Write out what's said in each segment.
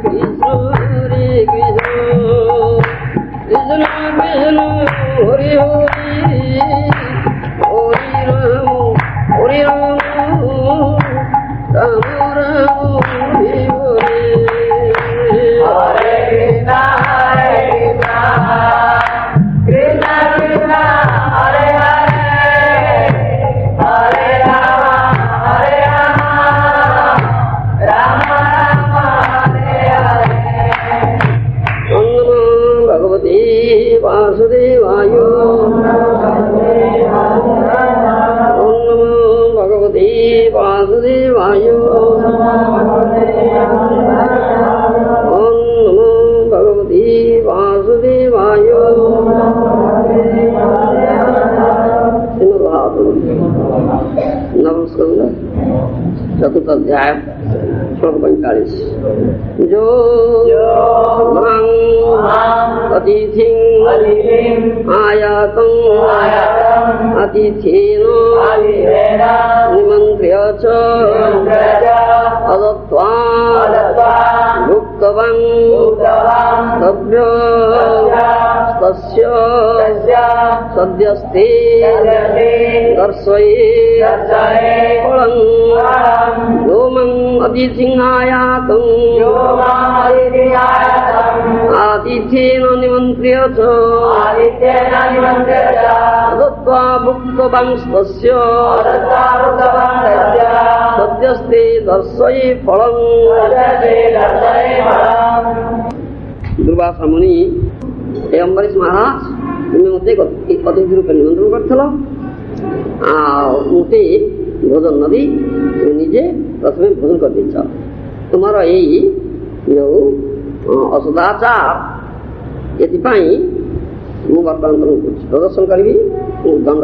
কৃষ্ণ হরে কৃষ্ণ কৃষ্ণ কৃষ্ণ হরে হরে হরি রাম রাম রাম হরে হরে হরে কৃষ্ণ কৃষ্ণ কৃষ্ণ হরে হরে হরে রাম রাম রাম হরে হরে। ওম নমো ভগবতে বাসুদেবায় ওম নমো ভগবতে বাসুদেবায় ওম নমো ভগবতে বাসুদেবায় नमस्कार चतुर्थ अध्याय श्लोक 45 जो अतिथि आयातं अतिथेन निमन्त्र्य च अदत्त्वा भुक्तवान् तभ्य तस्य सद्यस्ते दर्शये फलं योमं अतिथिं आतिथ्येन निमन्त्र्य च दत्त्वा भुक्तवान् तस्य सद्यस्ते दर्शये फलं। दुर्वासा मुनि हे अम्बरीश महाराज तुम्हें मत अतिथि रूपे निमंत्रण कर मुझे भोजन नदी निजे प्रथम भोजन कर दी तुम यही जो असदाचार ये मुझे बर्तमान तुमको प्रदर्शन करी दंड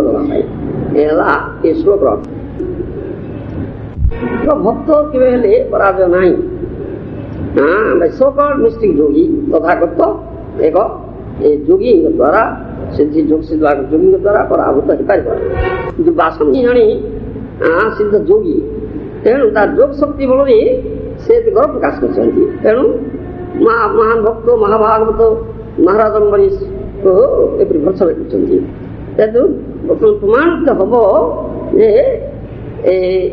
देवा ये श्लोक भक्त के पराजय ना सोकल मिस्टिक जोगी तथागत एक जोगी द्वारा सिद्धि जोग सिद्ध जोगी द्वारा पराभूत हो पार दुर्वासा जड़े सिद्ध जोगी तेणु तार जोग शक्ति बल से गर्व प्रकाश कर तेणु महान भक्त महाभागवत महाराज अम्बरीश को एपरी भर्सना कर प्रमाणित हम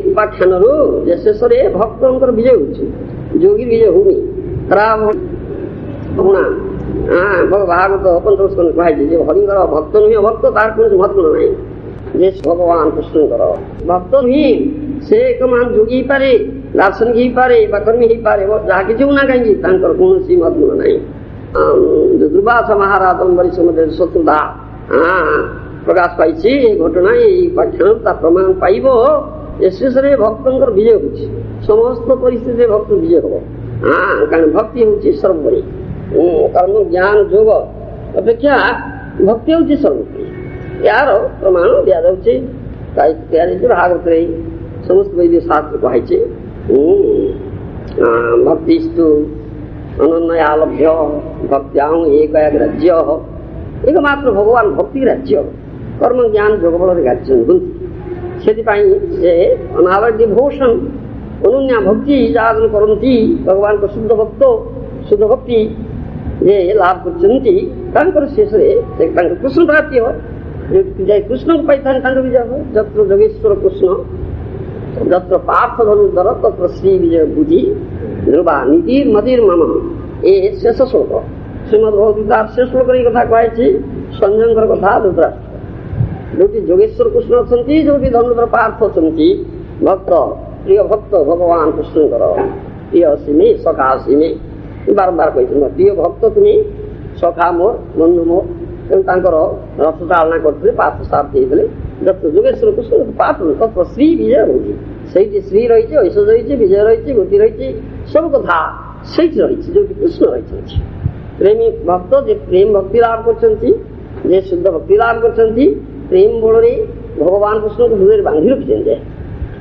उपाख्यान शेष में भक्तर विजय होगी विजय होनी खराब होना भागवत पंचम स्कंद कहुई हरिंकर भक्त नुहे भक्त तार कौन महत्व ना जे भगवान कृष्णकर भक्त नुहे से एक मान जोगी पारे दार्शनिक हो पारे कर्मी हो पारे जहाँ किसी ना कहीं कौन महत्व ना दुर्वासा महाराज अम्बरीश मध्य शत्रुता प्रकाश पाई घटना उपाख्यान प्रमाण पाइब शेष में भक्तर विजय हो समस्त परिस्थिति भक्त विजय हम कारण भक्ति हूँ सर्वोपरि कर्म ज्ञान योग अपेक्षा भक्ति हूँ सर्वोपरि यार प्रमाण दि जाऊँगी भागवत समस्त वैदिक शास्त्र कहुई भक्तिस्तु अनन्यालभ्य भक्त्यां एक राज्य एकमात्र भगवान भक्ति राज्य कर्म ज्ञान योग बल राज्य से अनालय डिभोशन अनन्या भक्ति जागरण करती भगवान को शुद्ध भक्त शुद्ध भक्ति ये लाभ कर शेष कृष्ण प्राप्ति हो कृष्ण को पाई विजय हो जत्र जोगेश्वर कृष्ण जत्र पार्थ धनुर्धर तत्र श्री विजय बुद्धि ध्रुवा नीति मदिर मम ये शेष श्लोक श्रीमद्भगवद्गीतार शेष श्लोक कथा कहुई संजयकर कथा धृतराष्ट्र जो जोगेश्वर कृष्ण अच्छा जो धनुर्धर पार्थ अच्छा भक्त प्रिय भक्त भगवान कृष्णकर प्रिय सिमे सखा सिमे बारंबार कही प्रिय भक्त तुम्हें सखा मोर बंधु मोर तेणु रथ चालना करते पार्थ सारथी होते जब जोगेश्वर कृष्ण पार्थ तत्व श्री विजय होगी सही श्री रही ऐश्वर्य रही विजय रही गति रही सब कथा सही रही जो कृष्ण रही प्रेमी भक्त जे प्रेम भक्ति लाभ कर शुद्ध भक्ति लाभ कर प्रेम बल भगवान कृष्ण को हृदय बांधि रखिए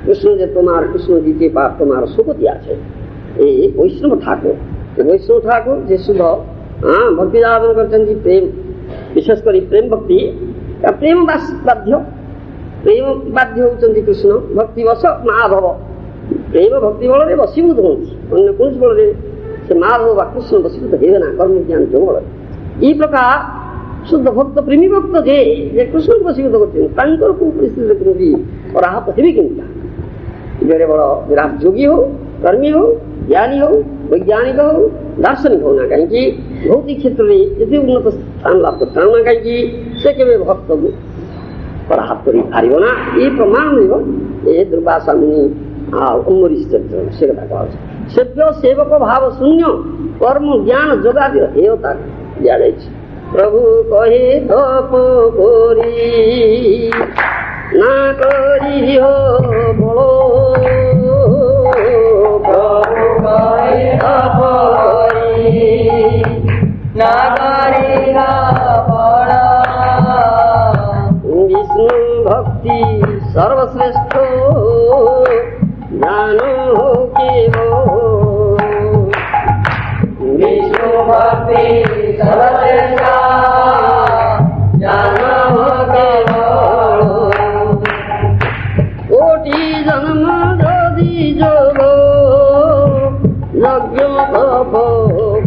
कृष्ण जे तुम्हार कृष्ण जी के पास तुम्हार सुख दिया है वैष्णव ठाकुर जे शुद्ध भक्ति लाभ कर प्रेम विशेषकर प्रेम भक्ति प्रेम बाध्य होती कृष्ण भक्ति वश माधव प्रेम भक्ति बल वशीभूत होती अन्य कौन बल ସେ ମାଧବ ବା କୃଷ୍ଣ ବଶୀଭୂତ ହେବେ ନା କର୍ମ ଜ୍ଞାନ ଯୋଗ। ଏଇ ପ୍ରକାର ଶୁଦ୍ଧ ଭକ୍ତ ପ୍ରେମୀ ଭକ୍ତ ଯେ କୃଷ୍ଣଙ୍କୁ ବଶୀଭୂତ କରୁଛନ୍ତି ତାଙ୍କର କୋଉ ପରିସ୍ଥିତିରେ କେମିତି ପରାହତ ହେବେ କେମିତି? ଯେଡ଼େ ବଡ଼ ବିରାଟ ଯୋଗୀ ହଉ, କର୍ମୀ ହଉ, ଜ୍ଞାନୀ ହଉ, ବୈଜ୍ଞାନିକ ହଉ, ଦାର୍ଶନିକ ହଉ ନା କାହିଁକି, ଭୌତିକ କ୍ଷେତ୍ରରେ ଯେତେ ଉନ୍ନତ ସ୍ଥାନ ଲାଭ କରିଥାଉ ନା କାହିଁକି, ସେ କେବେ ଭକ୍ତକୁ ପରାହତ କରିପାରିବ ନା। ଏ ପ୍ରମାଣ ମିଳିବ ଏ ଦୁର୍ବାସା ମୁନି ଆଉ ଅମ୍ବରୀଶ ଚରିତ୍ର ସେ କଥା କୁହାଯାଉଛି। ସେବ୍ୟ ସେବକ ଭାବ ଶୂନ୍ୟ କର୍ମ ଜ୍ଞାନ ଯୋଗାଦିର ହେୟ ତାକୁ ଦିଆଯାଇଛି। ପ୍ରଭୁ କହେ ତପ କରି ନା କରି ହୋ ବଳ, ପ୍ରଭୁ କହେ ତପ କରି ନା କରି ବଳ, ବିଷ୍ଣୁ ଭକ୍ତି ସର୍ବଶ୍ରେଷ୍ଠ জ্ঞান কেবল, বিষ্ণু ভক্তি সর্বশ্রেষ্ঠ জ্ঞান কেবল, কোটি জন্ম যদি যোগ যজ্ঞ তপ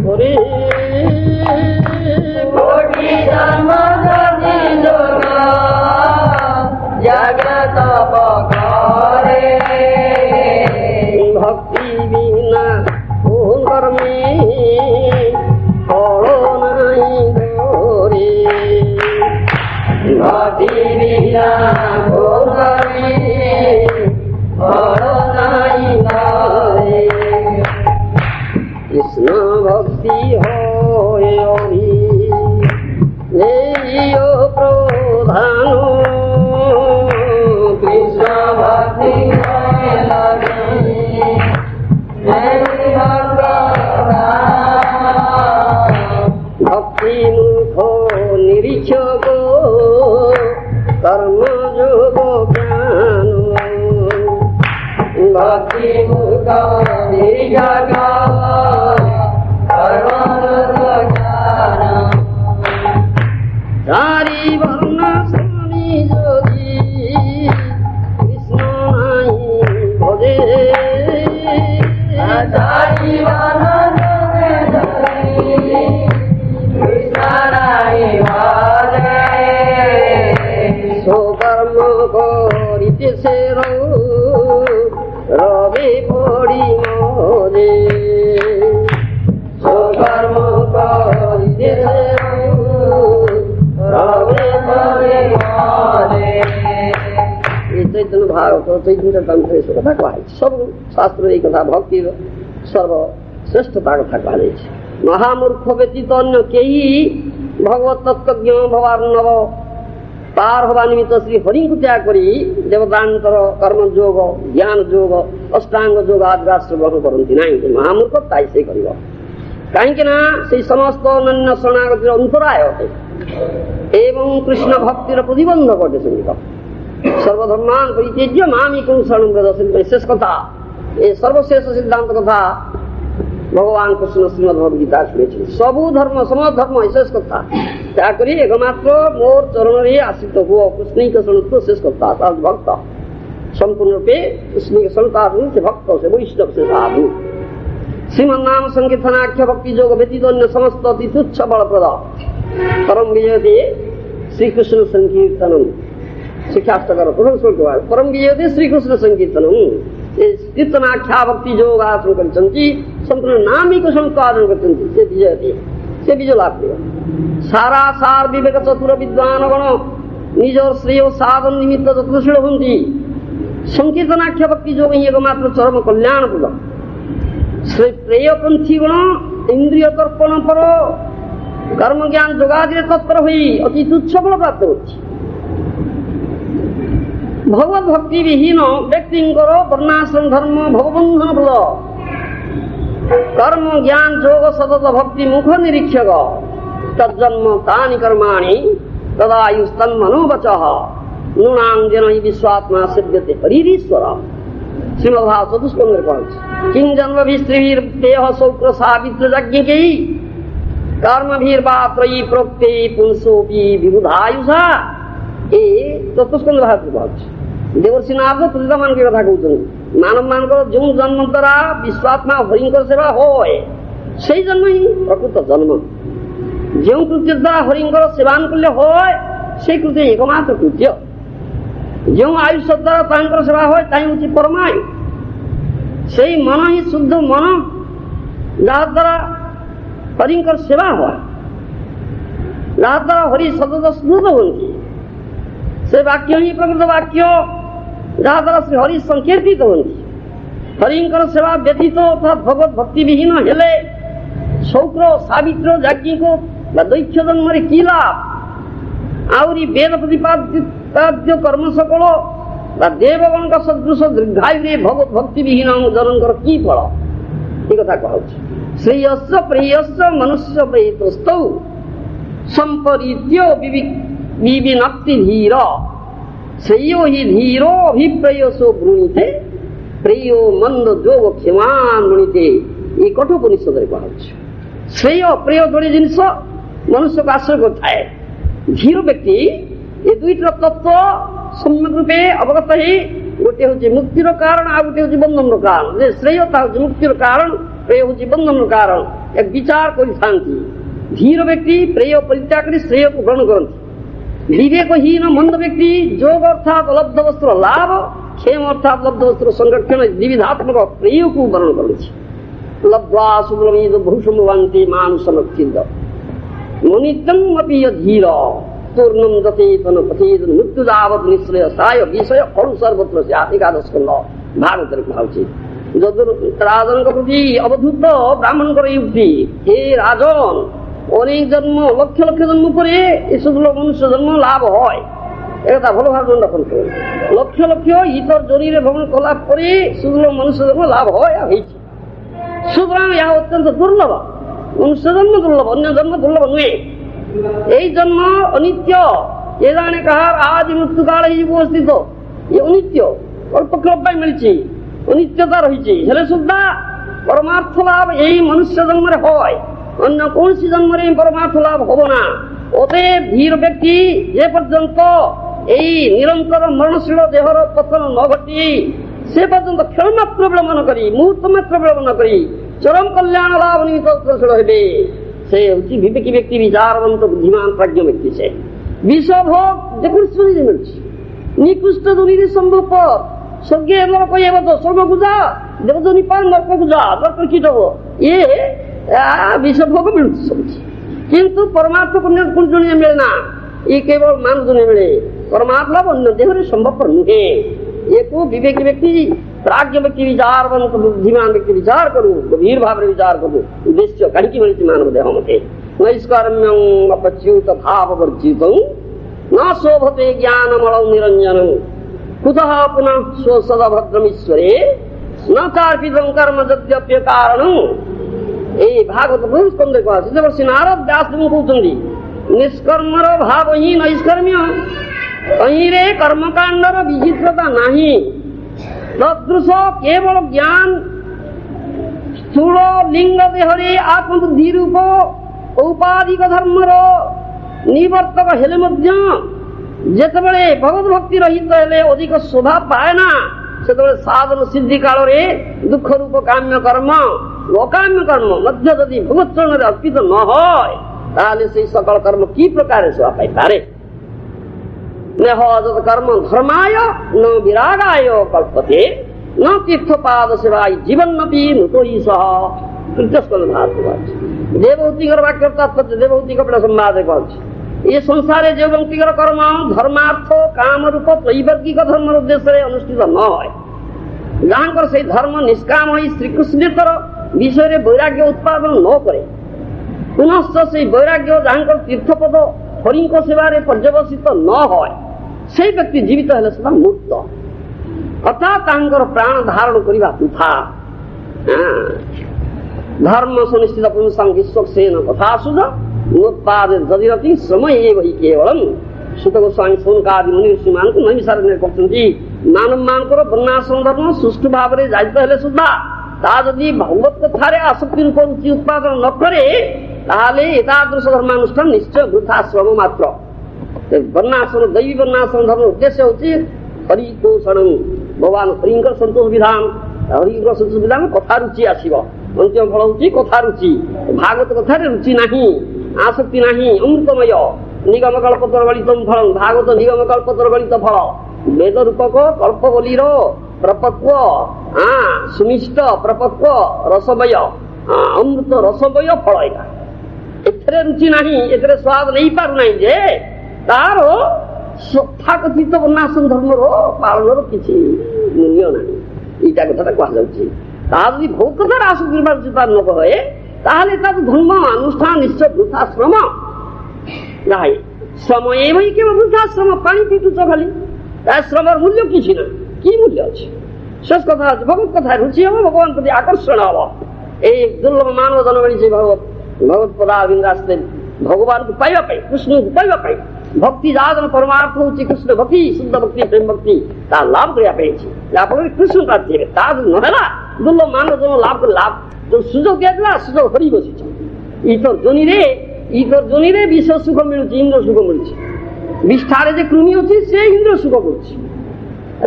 করে, কোটি জন্ম যদি যোগ যজ্ঞ তপ করে, ভক্তি বিনা কোন কর্মে ফল নাই ধরে, ভক্তি বিনা কোন কর্মে ফল নাই ধরে, কৃষ্ণ ভক্তি হয় অভি প্রধান, কৃষ্ণ ভক্তি হয় লাগি ভক্তি মুখ নিরীক্ষক কর্মযোগ জ্ঞান, ভক্তি মুখ নির্জগ কর্মযোগ জ্ঞান, চারি বর্ণ শ্রেণী যদি কৃষ্ণ নাই ভজে, চারি বর্ণ কৃষ্ণ নাই ভজে, স্বকর্ম করিতেছে রবে পড়ি মরে, কর্ম করিতেছে রবে পড়ে মরে, এই চৈতন্য ভারত চৈতন্য তন্ত্র এসব কথা কুହାଯାଇଛି। ସବୁ ଶାସ୍ତ୍ର ଏଇ କଥା ଭକ୍ତିର ସର୍ବଶ୍ରେଷ୍ଠତା କଥା କୁହାଯାଇଛି। ମହାମୂର୍ଖ ବ୍ୟତୀତ ଅନ୍ୟ କେହି ଭଗବତ ତତ୍ତ୍ୱଜ୍ଞ ଭବାର୍ଣ୍ଣବ ପାର ହେବା ନିମିତ୍ତ ଶ୍ରୀ ହରିଙ୍କୁ ତ୍ୟାଗ କରି ଦେବତାନ୍ତର କର୍ମ ଯୋଗ, ଜ୍ଞାନ ଯୋଗ, ଅଷ୍ଟାଙ୍ଗ ଯୋଗ ଆଦି ରାଷ୍ଟ୍ର ଗ୍ରହଣ କରନ୍ତି ନାହିଁ। ମହାମୂର୍ଖ ତାଇ ସେ କରିବ, କାହିଁକି ନା ସେଇ ସମସ୍ତ ଅନନ୍ୟ ଶରଣାଗତିର ଅନ୍ତରାୟ ଅଟେ ଏବଂ କୃଷ୍ଣ ଭକ୍ତିର ପ୍ରତିବନ୍ଧକ ଅଟେ। ସଙ୍ଗୀତ ସର୍ବଧର୍ମାନ ପରିତ୍ୟଜ୍ୟ ମାମେକଂ ଶରଣଂ ବ୍ରଜ, ସେଥିପାଇଁ ଶେଷ କଥା ଏ ସର୍ବଶେଷ ସିଦ୍ଧାନ୍ତ କଥା ଭଗବାନ କୃଷ୍ଣ ଶ୍ରୀମଦ୍ ଭଗବତ ଗୀତା ଶୁଣେଇଛନ୍ତି। ସବୁ ଧର୍ମ ସମସ୍ତ ଧର୍ମ ଏ ଶେଷ କଥା ତ୍ୟାଗ କରି ଏକମାତ୍ର ମୋର ଚରଣରେ ଆଶ୍ରିତ ହୁଅ, କୃଷ୍ଣୈକ ଶରଣତ୍ୱ ଶେଷ କଥା। ଭକ୍ତ ସମ୍ପୂର୍ଣ୍ଣ ରୂପେ କୃଷ୍ଣୈକ ଶରଣତ୍ୱ ସେ ଭକ୍ତ, ସେ ବୈଷ୍ଣବ, ସେ ସାଧୁ। ଶ୍ରୀମନ୍ ନାମ ସଂକୀର୍ତ୍ତନାଖ୍ୟ ଭକ୍ତି ଯୋଗ ବ୍ୟତୀତ ଅନ୍ୟ ସମସ୍ତ ଅତି ତୁଚ୍ଛ ବଳପ୍ରଦ ପରମ ବିଜୟତେ ଶ୍ରୀକୃଷ୍ଣ ସଂକୀର୍ତ୍ତନମ୍। ଶିକ୍ଷାଷ୍ଟକର ପ୍ରଥମ ଶ୍ଲୋକ ପରମ ବିଜୟତେ ଶ୍ରୀକୃଷ୍ଣ ସଂକୀର୍ତ୍ତନମ୍। କୀର୍ତ୍ତନାଖ୍ୟା ଭକ୍ତି ଯୋଗ ଆଚରଣ କରିଛନ୍ତି, ସମ୍ପୂର୍ଣ୍ଣ ନାମିକ ସଂସ୍ଥ ଆଚରଣ କରିଛନ୍ତି, ସେ ବିଜୟତେ, ସେ ବିଜୟ ଲାଭ କରିବ। ସାରା ସାର ବିବେକ ଚତୁର ବିଦ୍ୱାନ ଗଣ ନିଜର ଶ୍ରେୟ ସାଧନ ନିମିତ୍ତ ଯତ୍ନଶୀଳ ହୁଅନ୍ତି। ସଂକୀର୍ତ୍ତନାଖ୍ୟ ଭକ୍ତି ଯୋଗ ହିଁ ଏକମାତ୍ର ଚରମ କଲ୍ୟାଣପ୍ରଦ। ଶ୍ରେୟପନ୍ଥୀ ଗଣ ଇନ୍ଦ୍ରିୟ ତର୍ପଣ ପର କର୍ମ ଜ୍ଞାନ ଯୋଗାଦିରେ ତତ୍ପର ହୋଇ ଅତି ତୁଚ୍ଛ ଫଳ ପ୍ରାପ୍ତ ହେଉଛି। ଭଗବତ ଭକ୍ତି ବିହୀନ ବ୍ୟକ୍ତିଙ୍କର ବର୍ଣ୍ଣାଶ୍ରମ ଧର୍ମ ଭବବନ୍ଧନ ଫଳ। କର୍ମ ଜ୍ଞାନ ଯୋଗ ସତତ ଭକ୍ତି ମୁଖ ନିରୀକ୍ଷକ ତଜ୍ଜନ୍ମ ତାନି କର୍ମାଣି ତଦାୟୁସ୍ତନ୍ମନୋବଚଃ ନୃଣାଞ୍ଜନ ବିଶ୍ୱାତ୍ମା ସେବ୍ୟତେ ହରିରୀଶ୍ୱର। ଶ୍ରୀମଦ୍ଭାଗବତ ଚତୁଷ୍କନ୍ଧରେ କହୁଛି କିଂ ଜନ୍ମଭିସ୍ତ୍ରୀଭିର୍ଦେହ ଶୌକ୍ର ସାବିତ୍ର ଯଜ୍ଞିକୈ କର୍ମଭିର୍ବାତ୍ରୟୀ ପ୍ରୋକ୍ତେ ପୁଂସୋପି ବିବୁଧାୟୁଷା। ଏ ଚତୁଷ୍କନ୍ଧ ଭାଗବତ କହୁଛି। ଦେବର୍ଷି ନାରଦ ପତିତମାନଙ୍କ କଥା କହୁଛନ୍ତି। ମାନବ ମାନଙ୍କର ଯେଉଁ ଜନ୍ମ ଦ୍ୱାରା ବିଶ୍ୱାତ୍ମା ହରିଙ୍କର ସେବା ହୁଏ সেই জন্ম ହିଁ ପ୍ରକୃତ ଜନ୍ମ। ଯେଉଁ କୃତ୍ୟ ଦ୍ୱାରା ହରିଙ୍କର ସେବାନ କଲେ হয় সেই କୃତ୍ୟ ଏକମାତ୍ର କୃତ୍ୟ। ଯେଉଁ ଆୟୁଷ ଦ୍ୱାରା ତାଙ୍କର ସେବା হয় ତାହା ହେଉଛି ପରମାୟୁ। ସେଇ ମନ ହିଁ ଶୁଦ୍ଧ ମନ ଯାହାଦ୍ୱାରା ହରିଙ୍କର ସେବା হয়, ଯାହାଦ୍ୱାରା ହରି ସତତ ସ୍ମୃତ ହୁଅନ୍ତି। ସେ ବାକ୍ୟ ହିଁ ପ୍ରକୃତ ବାକ୍ୟ ଯାହାଦ୍ୱାରା ଶ୍ରୀ ହରି ସଂକୀର୍ତ୍ତିତ ହୁଅନ୍ତି। ହରିଙ୍କର ସେବା ବ୍ୟତୀତ ଅର୍ଥାତ୍ ଭଗବତ ଭକ୍ତି ବିହୀନ ହେଲେ ଶୌକ୍ର ସାବିତ୍ର ଯାଜ୍ଞିକ ବା ଦୈକ୍ଷ ଜନ୍ମରେ କି ଲାଭ? ଆହୁରି ବେଦ ପ୍ରତିପାଦ୍ୟ କର୍ମ ସକଳ ବା ଦେବଗଣଙ୍କ ସଦୃଶ ଦୀର୍ଘାୟୁରେ ଭଗବତ ଭକ୍ତି ବିହୀନ ଜନଙ୍କର କି ଫଳ? ଏ କଥା କହୁଛି। ଶ୍ରେୟସ୍ୟ ପ୍ରେୟସ୍ୟ ମନୁଷ୍ୟ ପ୍ରେତସ୍ତୌ ସମ୍ପରିତ୍ୟ ବିବିନକ୍ତି ଧୀର ଶ୍ରେୟୋ ହି ଧୀରୋ ଅଭିପ୍ରେୟସୋ ବୃଣୀତେ ପ୍ରେୟ ମନ୍ଦ ଯୋଗ କ୍ଷମାନ ବୃଣୀତେ। ଏ କଠୋପନିଷଦରେ କୁହାଯାଉଛି। ଶ୍ରେୟ ପ୍ରେୟ ଯୋଡ଼ି ଜିନିଷ ମନୁଷ୍ୟକୁ ଆଶ୍ରୟ କରିଥାଏ। ଧୀର ବ୍ୟକ୍ତି ଏ ଦୁଇଟିର ତତ୍ତ୍ୱ ସମ୍ୟକ ରୂପେ ଅବଗତ ହେଇ ଗୋଟିଏ ହେଉଛି ମୁକ୍ତିର କାରଣ ଆଉ ଗୋଟିଏ ହେଉଛି ବନ୍ଧନର କାରଣ। ଯେ ଶ୍ରେୟତା ହେଉଛି ମୁକ୍ତିର କାରଣ, ପ୍ରେୟ ହେଉଛି ବନ୍ଧନର କାରଣ। ଏକ ବିଚାର କରିଥାନ୍ତି। ଧୀର ବ୍ୟକ୍ତି ପ୍ରେୟ ପରିତ୍ୟାଗ କରି ଶ୍ରେୟକୁ ଗ୍ରହଣ କରନ୍ତି। ବିବେକହୀନ ମନ୍ଦ ବ୍ୟକ୍ତି ଯୋଗ ଅର୍ଥାତ୍ ଲବ୍ଧ ବସ୍ତ୍ର ଲାଭ, କ୍ଷେମ ଅର୍ଥାତ୍ ଲବ୍ଧ ବସ୍ତ୍ର ସଂରକ୍ଷଣ ଦ୍ୱିବିଧାତ୍ମକ ପ୍ରେୟକୁ ବରଣ କରନ୍ତି। ଲବ୍ଧ୍ୱା ସୁବ୍ରମୀଦ ଭୂଷୁମବାନ୍ତି ମାନୁଷମଚ୍ଛିଦ ମନିତଂ ଅପି ଧୀର ପୂର୍ଣ୍ଣଂ ଦତେତନ ପଥେତନ ମୃତ୍ୟୁଦାବତ ନିଶ୍ରୟ ସାୟ ବିଷୟ ଅଣୁ ସର୍ବତ୍ର ଏକାଦଶ ସ୍କନ୍ଧ ଭାଗବତରେ କୁହାଯାଉଛି। ରାଜନଙ୍କ ପ୍ରତି ଅବଧୂତ ବ୍ରାହ୍ମଣଙ୍କର ଯୁକ୍ତି, ହେ ରାଜନ, অনেক জন্ম লক্ষ লক্ষ জন্ম পরে এই শুধুলো মনুষ্য জন্ম লাভ হয়। এটা ভালো ভাবে লক্ষণ করুন। লক্ষ লক্ষ ইতর জরিরে ভ্রমণ করা পরে শুধুলো মনুষ্য জন্ম লাভ হয় আর হয়েছে। সুতরাং ইহা অত্যন্ত দুর্লভ। মনুষ্য জন্ম দুর্লভ, অন্য জন্ম দুর্লভ নয়। এই জন্ম অনিত্য। এ জানে কাহার আজ মৃত্যুকালে উপস্থিত এ অনিত্য, অল্প ক্রব্বাই মিলছে, অনিত্যতা রয়েছে। হেলে সুদ্ধা পরমার্থ লাভ এই মনুষ্য জন্মরে হয়, অন্য কৌশি জন্মরে পরমার্থ লাভ হব না। অতএব ধীর ব্যক্তি যে পর্যন্ত এই নিরন্তর মরণশীল দেহর পতন ন ঘটি সে পর্যন্ত ক্ষণমাত্র বিলম্ব ন করি, মুহূর্ত মাত্র বিলম্ব ন করি চরম কল্যাণ লাভ নিমিত্ত অগ্রসর হইবে। সে হচ্ছে বিবেকী ব্যক্তি, বিচারবন্ত বুদ্ধিমান প্রাজ্ঞ ব্যক্তি। সে বিষভোগ যে কৃষ্ণ মিলছে নিকৃষ্ট দুর্নীতি সম্ভবপর স্বর্গে নরক তো স্বর্গ পূজা দেবজনী পান নরক পূজা নরক কীট এ বিষভোগ মিলছে সবুজ। কিন্তু পরমার্থ কোন জনে মিলে না, ই কেবল মান জনে মিলে। পরমার্থ লাভ অন্য দেহরে সম্ভবপর নুহে। একু বিবেকী ব্যক্তি প্রাজ্ঞ ব্যক্তি বিচারবন্ত বুদ্ধিমান ব্যক্তি বিচার করু, গভীর ভাবে বিচার করু উদ্দেশ্য কাহিকি মিলিছে মানব দেহ মতে। নৈষ্কর্ম্যং অপচ্যুত ভাববর্জিতং ন শোভতে জ্ঞানমলং নিরঞ্জনং কুতঃ পুনঃ সদভদ্রমীশ্বরে ন চার্পিতং কর্ম যদ্যপ্য কারণং। এই ভাগবত বহু স্কন্ধে কুହା ଅଛି। ଯେତେବେଳେ ଶ୍ରୀ ନାରଦ ବ୍ୟାସ କହୁଛନ୍ତି ନିଷ୍କର୍ମର ଭାବ ହିଁ ନୈଷ୍କର୍ମ୍ୟ, ତହିଁରେ କର୍ମକାଣ୍ଡର ବିଚିତ୍ରତା ନାହିଁ। ତଦୃଶ କେବଳ ଜ୍ଞାନ ସ୍ଥୂଳ ଲିଙ୍ଗ ଦେହରେ ଆତ୍ମବୁଦ୍ଧି ରୂପ ଔପାଧିକ ଧର୍ମର ନିବର୍ତ୍ତକ ହେଲେ ମଧ୍ୟ ଯେତେବେଳେ ଭଗବତ ଭକ୍ତି ରହିତ ହେଲେ ଅଧିକ ଶୋଭା ପାଏ ନା, ସେତେବେଳେ ସାଧନ ସିଦ୍ଧି କାଳରେ ଦୁଃଖ ରୂପ କାମ୍ୟ କର୍ମ অকাম্য কর্ম মধ্য যদি ভগবৎচরণে অর্পিত ন হয় তাহলে সেই সকল কর্ম কি প্রকারে শোভা পাইপারে? নেহ যত কর্ম ধর্মায় ন বিরাগায় কল্পতে ন তীর্থপাদ সেবায় জীবন্নপি নূতই সহ। তৃতীয় ভারত দেবভূতিকর বাক্যর তাৎপর্য দেবভূতিক সম্বাদে কছে এ সংসারে যে ব্যক্তিগর কর্ম ধর্মার্থ কাম রূপ ত্রৈবর্গিক ধর্মের উদ্দেশ্যে অনুষ্ঠিত ন হয়, যাহাঙ্কর সেই ধর্ম নিষ্কাম হয়ে শ্রীকৃষ্ণের বিষয়ে বৈরাগ্য উৎপাদন ন করে, পুনশ্চ সেই বৈরাগ্য যাহাঙ্কর তীর্থপদ হরিঙ্ক সেবারে পর্যবসিত ন হয়, সেই ব্যক্তি জীবিত হলে সেটা মুক্ত। অর্থাৎ তাহাঙ্কর প্রাণ ধারণ করিবা বৃথা। ধর্ম সুনিশ্চিত পুরুষাং বিশ্বক্সেন কথা সুধ নোৎপাদে যদিরতি শ্রম এব হি কেবলম। সুত গোস্বামী সৌনকাদি মুনি ଋଷିମାନଙ୍କୁ ନୈମିଷାରଣ୍ୟରେ କରୁଛନ୍ତି ମାନବ ମାନଙ୍କର ବର୍ଣ୍ଣାଶ୍ରମ ଧର୍ମ ସୁଷ୍ଠୁ ଭାବରେ ଜାତ ହେଲେ ସୁଦ୍ଧା ତାହା ଯଦି ଭଗବତ କଥାରେ ଆସକ୍ତି ରୂପ ରୁଚି ଉତ୍ପାଦନ ନ କରେ ତାହେଲେ ଏତାଦୃଶ ଧର୍ମାନୁଷ୍ଠାନ ନିଶ୍ଚୟ ବୃଥା ଶ୍ରମ ମାତ୍ର। ବର୍ଣ୍ଣାଶ୍ରମ ଦୈବୀ ବର୍ଣ୍ଣାଶ୍ରମ ଧର୍ମ ଉଦ୍ଦେଶ୍ୟ ହେଉଛି ହରିକୋଷଣ, ଭଗବାନ ହରିଙ୍କର ସନ୍ତୋଷ ବିଧାନ, ହରିଙ୍କର ସନ୍ତୋଷ ବିଧାନ କଥା ରୁଚି ଆସିବ। ଅନ୍ତିମ ଫଳ ହଉଛି କଥା ରୁଚି। ଭାଗବତ କଥାରେ ରୁଚି ନାହିଁ, ଆସକ୍ତି ନାହିଁ, ଅମୃତମୟ। ନିଗମ କଳ୍ପତର ଗଳିତ ଫଳ, ଭାଗବତ ନିଗମ କଳ୍ପତର ଗଳିତ ଫଳ। ବେଦ ରୂପକ କଳ୍ପବଲିର ପ୍ରପକ୍ୱ ସୁମିଷ୍ଟ ପ୍ରପକ୍ୱ ରସମୟ ଅମୃତ ରସମୟ ଫଳ। ଏଇଟା ଏଥିରେ ରୁଚି ନାହିଁ, ଏଥିରେ ସ୍ୱାଦ ନେଇପାରୁନାହିଁ ଯେ ତାର ତଥାକଥିତ ବର୍ଣ୍ଣାଶ୍ରମ ଧର୍ମର ପାଳନର କିଛି ମୂଲ୍ୟ ନାହିଁ। ଏଇଟା କଥାଟା କୁହାଯାଉଛି। ତାହା ଯଦି ବହୁତ କଥାରେ ଆସକ୍ତି ନ କହେ ତାହେଲେ ତାର ଧର୍ମ ଅନୁଷ୍ଠାନ ନିଶ୍ଚୟ ବୃଦ୍ଧାଶ୍ରମ। ନାହିଁ ଶ୍ରମ ଏଇ କେବଳ ବୃଦ୍ଧାଶ୍ରମ, ପାଣି ପିଟୁଛ ଖାଲି, ତା ଶ୍ରମର ମୂଲ୍ୟ କିଛି ନାହିଁ। କି ମୂଲ୍ୟ ଅଛି? ଶେଷ କଥା ଅଛି ଭଗବତ କଥା ରୁଚି ହବ, ଭଗବାନ ପ୍ରତି ଆକର୍ଷଣ ହବ। ଏଇ ଦୁର୍ଲଭ ମାନବ ଜନ୍ମ ମିଳିଛି ଭଗବତ ପଦାବିନ୍ଦ ଆସ୍ତେ ଭଗବାନଙ୍କୁ ପାଇବା ପାଇଁ, କୃଷ୍ଣଙ୍କୁ ପାଇବା ପାଇଁ। ଭକ୍ତି ଯାହା ପରମାର୍ଥ ହଉଛି କୃଷ୍ଣ ଭକ୍ତି, ଶୁଦ୍ଧ ଭକ୍ତି, ପ୍ରେମ ଭକ୍ତି, ତା ଲାଭ କରିବା ପାଇଁ ହେଇଛି। ଯାହାଫଳରେ କୃଷ୍ଣ ପ୍ରାପ୍ତି ହେବେ। ତା ଯଦି ନହେଲା ଦୁର୍ଲଭ ମାନବ ଜନ୍ମ ଲାଭ ଲାଭ ଯୋଉ ସୁଯୋଗ ଦିଆଥିଲା ସୁଯୋଗ ହରି ବସିଛ। ଇତର ଜନିରେ ବିଶ୍ୱ ସୁଖ ମିଳୁଛି, ଇନ୍ଦ୍ର ସୁଖ ମିଳୁଛି। ବିଷ୍ଠାରେ ଯେ କୃମି ଅଛି ସେ ଇନ୍ଦ୍ର ସୁଖ କରୁଛି।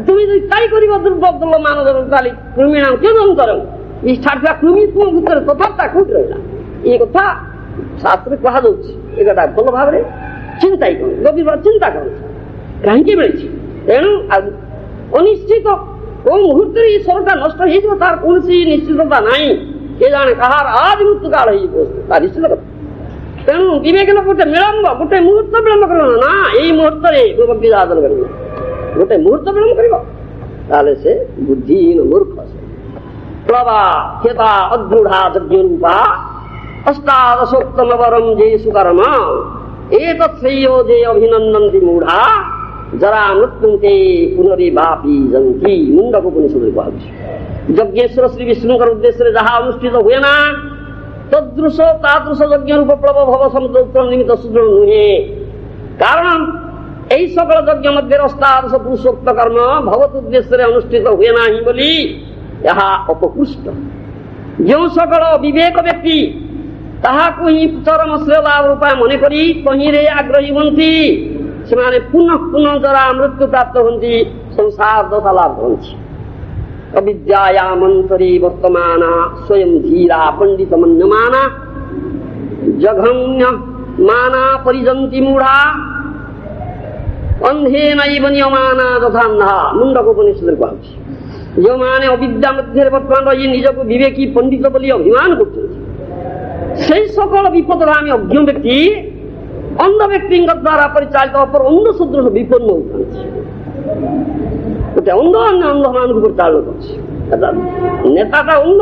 তুমি যদি তাই করিব দুর্বল মানব তাহলে কৃমি নাম কেউ অন্তর নিষ্ঠা ଥିବା କୃମି ତୁମ ଭିତରେ ତଫାତଟା କୋଉଠି ରହିଲା? ଏ କଥା ଶାସ୍ତ୍ରରେ କୁହାଯାଉଛି। ଏ କଥା ଭଲ ଭାବରେ ଚିନ୍ତା କରନ୍ତୁ, ଗଭୀର ଭାବରେ ଚିନ୍ତା କରନ୍ତୁ କାହିଁକି ମିଳିଛି। ତେଣୁ ଅନିଶ୍ଚିତ କୋଉ ମୁହୂର୍ତ୍ତରେ ଏ ସ୍ୱରଟା ନଷ୍ଟ ହେଇଯିବ ତାର କୌଣସି ନିଶ୍ଚିତତା ନାହିଁ। କେ ଜାଣେ କାହାର ଆଦି ମୃତ୍ୟୁ କାଳ ହେଇଯିବ ତା ନିଶ୍ଚିତ କଥା। ତେଣୁ ବିବେକ ଗୋଟେ ବିଳମ୍ବ, ଗୋଟେ ମୁହୂର୍ତ୍ତ ବିଳମ୍ବ କରିବ ନା, ଏଇ ମୁହୂର୍ତ୍ତରେ ଭକ୍ତି ସାଧନ କରିବ। ଗୋଟେ ମୁହୂର୍ତ୍ତ ବିଳମ୍ବ କରିବ ତାହେଲେ ସେ ବୁଦ୍ଧିହୀନ ମୂର୍ଖ। ପ୍ଳବା କ୍ଷେତା ଅଦୃଢା ଯଜ୍ଞ ରୂପା ଅଷ୍ଟାଦଶୋତ୍ତମ ବରଂ ଯେ ସୁକର୍ମ ଏତତ୍ସେୟୋ ଯେ ଅଭିନନ୍ଦନ୍ତି ମୂଢା ଜରା ମୃତ୍ୟୁନ୍ତେ ପୁନରିବାପି ଯନ୍ତି। ମୁଣ୍ଡକ ଉପନିଷଦରେ କୁହାଯାଉଛି ଯଜ୍ଞେଶ୍ୱର ଶ୍ରୀ ବିଷ୍ଣୁଙ୍କର ଉଦ୍ଦେଶ୍ୟରେ ଯାହା ଅନୁଷ୍ଠିତ ହୁଏ ନା ତଦୃଶ ତାଦୃଶ ଯଜ୍ଞ ରୂପ ପ୍ଳବ ଭବ ସମୁଦ୍ର ଉତ୍ତର ନିମିତ୍ତ ସୁଦୃଢ ନୁହେଁ। କାରଣ এই সকল যজ্ঞ মধ্যে অষ্টাদশ পুরুষোক্ত কর্ম ভগবত উদ্দেশ্যে অনুষ্ঠিত হুয়ে না বলি ଏହା ଅପକୃଷ୍ଟ। ଯେଉଁ সকল ବିବେକ ବ୍ୟକ୍ତି ତାହାକୁ ହିଁ ଚରମ ଶ୍ରେୟ ଲାଭ ଉପାୟ ମନେ କରି ତହିଁରେ ଆଗ୍ରହୀ ହୁଅନ୍ତି ସେମାନେ ପୁନଃ ପୁନଃ ଜରା ମୃତ୍ୟୁ ପ୍ରାପ୍ତ ହୁଅନ୍ତି, ସଂସାର ଦଶା ଲାଭ କରନ୍ତି। ଅବିଦ୍ୟାୟାମନ୍ତରେ ବର୍ତ୍ତମାନ ସ୍ୱୟଂ ଧୀରା ପଣ୍ଡିତ ମନ୍ୟମାନା ଜଘନ୍ୟ ମାନା ପରିଜନ୍ତି ମୂଢା ଅନ୍ଧେ ନୈବ ନିୟମାନା ଯଥାନ୍ଧା। ମୁଣ୍ଡକ ଉପନିଷଦରେ କୁହାଯାଉଛି ଯେଉଁମାନେ ଅବିଦ୍ୟା ମଧ୍ୟରେ ବର୍ତ୍ତମାନ ରହି ନିଜକୁ ବିବେକୀ ପଣ୍ଡିତ ବୋଲି ଅଭିମାନ କରୁଛନ୍ତି ସେଇ ସକଳ ବିପଦଗାମୀ ଅଜ୍ଞ ବ୍ୟକ୍ତି ଅନ୍ଧ ବ୍ୟକ୍ତିଙ୍କ ଦ୍ୱାରା ପରିଚାଳିତ ଅପର ଅନ୍ଧ ସଦୃଶ ବିପନ୍ନ ହେଉଥାନ୍ତି। ଗୋଟେ ଅନ୍ଧ ଅନ୍ୟ ଅନ୍ଧମାନଙ୍କୁ ପରିଚାଳନ କରୁଛି। ନେତାଟା ଅନ୍ଧ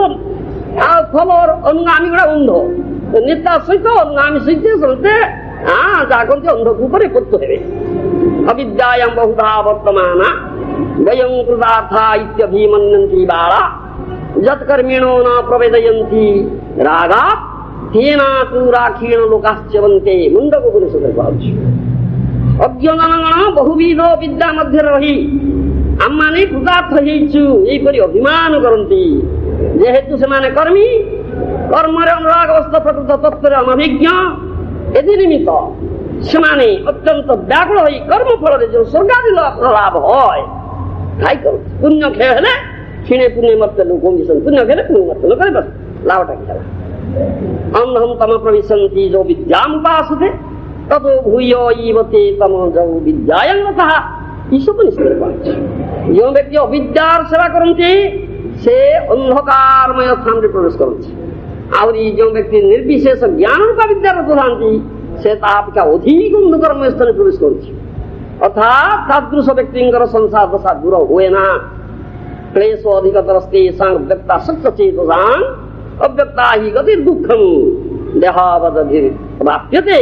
ଆଉ ଫଲର ଅନୁଗାମୀ ଗୁଡା ଅନ୍ଧ, ନେତା ସହିତ ଅନୁଗାମୀ ସହିତ ସମସ୍ତେ ଯାହା କରନ୍ତି ଅନ୍ଧକୁ ଉପରେ ପୋତ ହେବେ। ଅବିଦ୍ୟାୟାଂ ବହୁଧା ବର୍ତ୍ତମାନ ବୟଂ କୃତାର୍ଥା ଇତ୍ୟଭିମନ୍ୟନ୍ତି ବାଳା ଯତ୍କର୍ମିଣୋ ନ ପ୍ରବେଦୟନ୍ତି ରାଗାତ୍ ତେନାତୁ ରାକ୍ଷୀଣ ଲୋକାଶ୍ଚବନ୍ତେ। ମୁଣ୍ଡକ ଉପନିଷଦରେ କୁହାଯାଉଛି ଅଜ୍ଞଜନଗଣ ବହୁବିଧ ବିଦ୍ୟା ମଧ୍ୟରେ ରହି ଆମମାନେ କୃତାର୍ଥ ହେଇଛୁ ଏହିପରି ଅଭିମାନ କରନ୍ତି। ଯେହେତୁ ସେମାନେ କର୍ମୀ, କର୍ମରେ ଅନୁରାଗବସ୍ତ ପ୍ରକୃତ ତତ୍ତ୍ୱରେ ଅନଭିଜ୍ଞ, ଏଥି ନିମିତ୍ତ ସେମାନେ ଅତ୍ୟନ୍ତ ବ୍ୟାକୁଳ ହୋଇ କର୍ମ ଫଳରେ ଯେଉଁ ସ୍ୱର୍ଗାଦି ଲାଭ হয় তাই করছে। পুণ্য খেয়ে হলে ক্ষীণে পুণ্যে মর্তে লোক মিশন, পুণ্য খেলে পুণ্য মর্তে লোক লাভটা কি খেলা অন্ধম তম প্রবিশন্তি যৌ বিদ্যামুপাসতে ততো ভূয় ইবতে তম যৌ বিদ্যায়ং রতঃ। ঈশোপনিষদে বলছে ଯେଉଁ ବ୍ୟକ୍ତି ଅବିଦ୍ୟାର ସେବା କରନ୍ତି ସେ ଅନ୍ଧକାରମୟ ସ୍ଥାନରେ ପ୍ରବେଶ କରନ୍ତି। ଆହୁରି ଯେଉଁ ବ୍ୟକ୍ତି ନିର୍ବିଶେଷ ଜ୍ଞାନ ରୂପା ବିଦ୍ୟାର ଥାନ୍ତି ସେ ତା ଅପେକ୍ଷା ଅଧିକ ଅନ୍ଧକାରମୟ ସ୍ଥାନରେ ପ୍ରବେଶ କରୁଛି। ଅର୍ଥାତ୍ ତାଦୃଶ ବ୍ୟକ୍ତିଙ୍କର ସଂସାର ଦଶା ଦୂର ହୁଏ ନା। କ୍ଲେଶ ଅଧିକତରସ୍ତେ ସାଂ ବ୍ୟକ୍ତା ସଚ୍ଚେତସାଂ ଅବ୍ୟକ୍ତା ହି ଗତି ଦୁଃଖଂ ଦେହାବଧିର୍ବାପ୍ୟତେ।